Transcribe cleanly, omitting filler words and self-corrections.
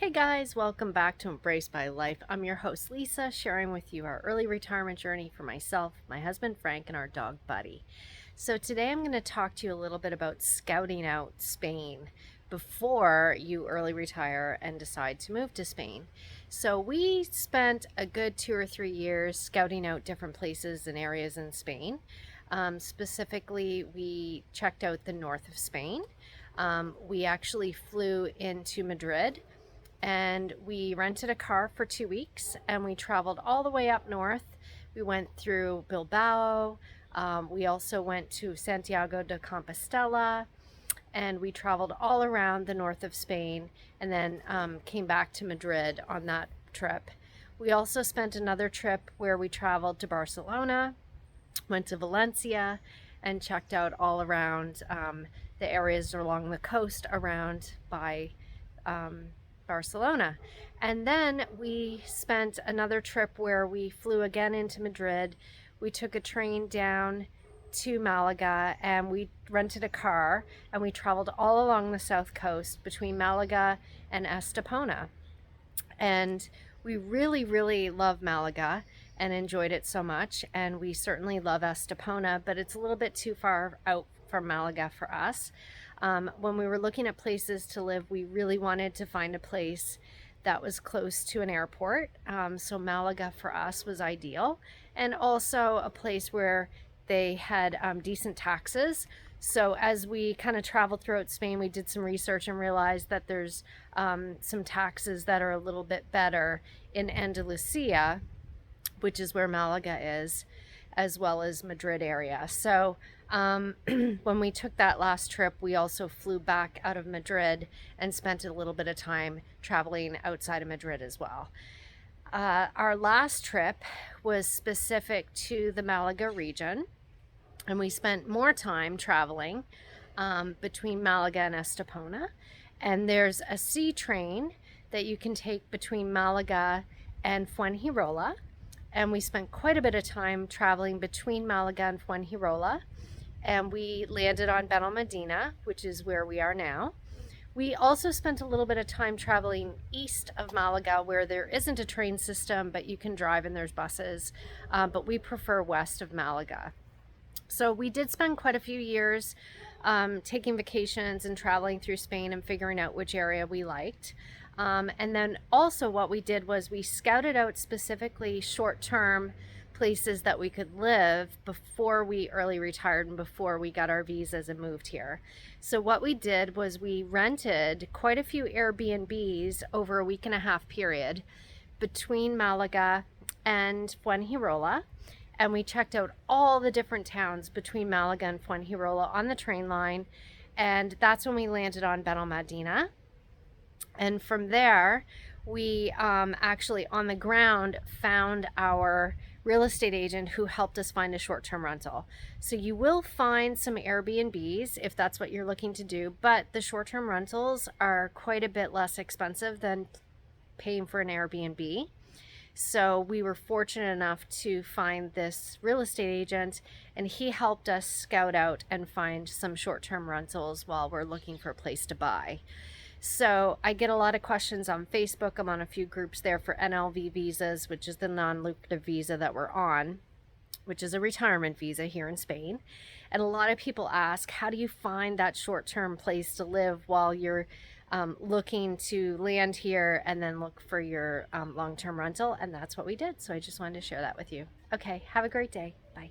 Hey guys, welcome back to Embrace by Life. I'm your host Lisa, sharing with you our early retirement journey for myself, my husband Frank, and our dog Buddy. So today I'm going to talk to you a little bit about scouting out Spain before you early retire and decide to move to Spain. So we spent a good 2 or 3 years scouting out different places and areas in Spain. Specifically, we checked out the north of Spain. We actually flew into Madrid and we rented a car for 2 weeks and we traveled all the way up north. We went through Bilbao. We also went to Santiago de Compostela, and we traveled all around the north of Spain and then came back to Madrid on that trip. We also spent another trip where we traveled to Barcelona, went to Valencia, and checked out all around the areas along the coast around by Barcelona. And then we spent another trip where we flew again into Madrid. We took a train down to Malaga and we rented a car and we traveled all along the south coast between Malaga and Estepona. And we really love Malaga and enjoyed it so much. And we certainly love Estepona, but it's a little bit too far out from Malaga for us. When we were looking at places to live, we really wanted to find a place that was close to an airport. So Malaga for us was ideal, and also a place where they had decent taxes. So as we kind of traveled throughout Spain, we did some research and realized that there's some taxes that are a little bit better in Andalusia, which is where Malaga is, as well as Madrid area. So when we took that last trip, we also flew back out of Madrid and spent a little bit of time traveling outside of Madrid as well. Our last trip was specific to the Malaga region, and we spent more time traveling between Malaga and Estepona. And there's a sea train that you can take between Malaga and Fuengirola. And we spent quite a bit of time traveling between Malaga and Fuengirola. And we landed on Benalmádena, which is where we are now. We also spent a little bit of time traveling east of Malaga, where there isn't a train system, but you can drive and there's buses. But we prefer west of Malaga. So we did spend quite a few years taking vacations and traveling through Spain and figuring out which area we liked. And then also what we did was we scouted out specifically short-term places that we could live before we early retired and before we got our visas and moved here. So what we did was we rented quite a few Airbnbs over a week and a half period between Malaga and Fuengirola. And we checked out all the different towns between Malaga and Fuengirola on the train line. And that's when we landed on Benalmádena. And from there, we actually on the ground found our real estate agent who helped us find a short-term rental. So you will find some Airbnbs if that's what you're looking to do, but the short-term rentals are quite a bit less expensive than paying for an Airbnb. So we were fortunate enough to find this real estate agent, and he helped us scout out and find some short-term rentals while we're looking for a place to buy. So I get a lot of questions on Facebook. I'm on a few groups there for NLV visas, which is the non-lucrative visa that we're on, which is a retirement visa here in Spain. And a lot of people ask, how do you find that short-term place to live while you're looking to land here and then look for your long-term rental? And that's what we did. So I just wanted to share that with you. Okay, have a great day. Bye.